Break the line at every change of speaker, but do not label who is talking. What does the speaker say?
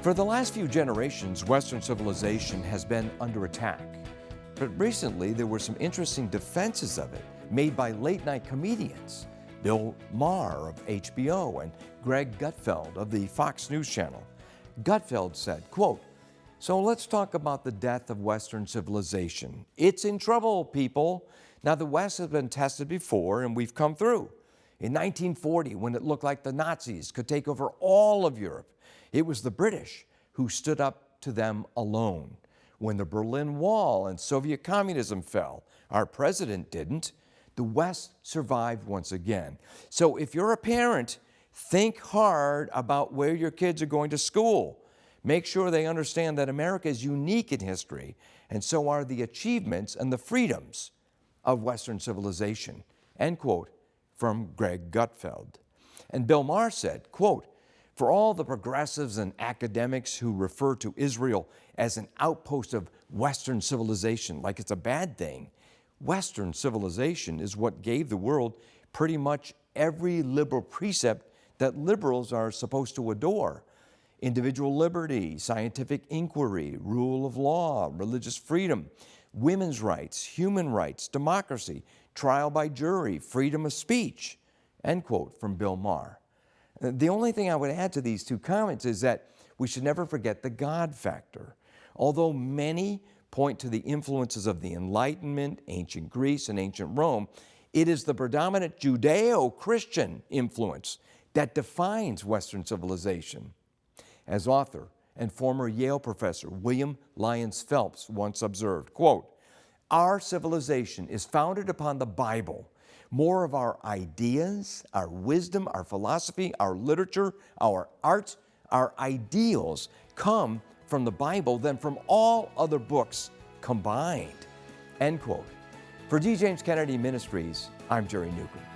For the last few generations, Western civilization has been under attack. But recently, there were some interesting defenses of it made by late-night comedians, Bill Maher of HBO and Maher Gutfeld of the Fox News Channel. Gutfeld said, quote, "So let's talk about the death of Western civilization. It's in trouble, people. Now, the West has been tested before, and we've come through. In 1940, when it looked like the Nazis could take over all of Europe, it was the British who stood up to them alone. When the Berlin Wall and Soviet communism fell, our president didn't. The West survived once again. So if you're a parent, think hard about where your kids are going to school. Make sure they understand that America is unique in history, and so are the achievements and the freedoms of Western civilization." End quote from Maher Gutfeld. And Bill Maher said, quote, "For all the progressives and academics who refer to Israel as an outpost of Western civilization like it's a bad thing, Western civilization is what gave the world pretty much every liberal precept that liberals are supposed to adore. Individual liberty, scientific inquiry, rule of law, religious freedom, women's rights, human rights, democracy, trial by jury, freedom of speech." End quote from Bill Maher. The only thing I would add to these two comments is that we should never forget the God factor. Although many point to the influences of the Enlightenment, ancient Greece, and ancient Rome, it is the predominant Judeo-Christian influence that defines Western civilization. As author and former Yale professor William Lyons Phelps once observed, quote, "Our civilization is founded upon the Bible. More of our ideas, our wisdom, our philosophy, our literature, our art, our ideals come from the Bible than from all other books combined." End quote. For D. James Kennedy Ministries, I'm Jerry Newcombe.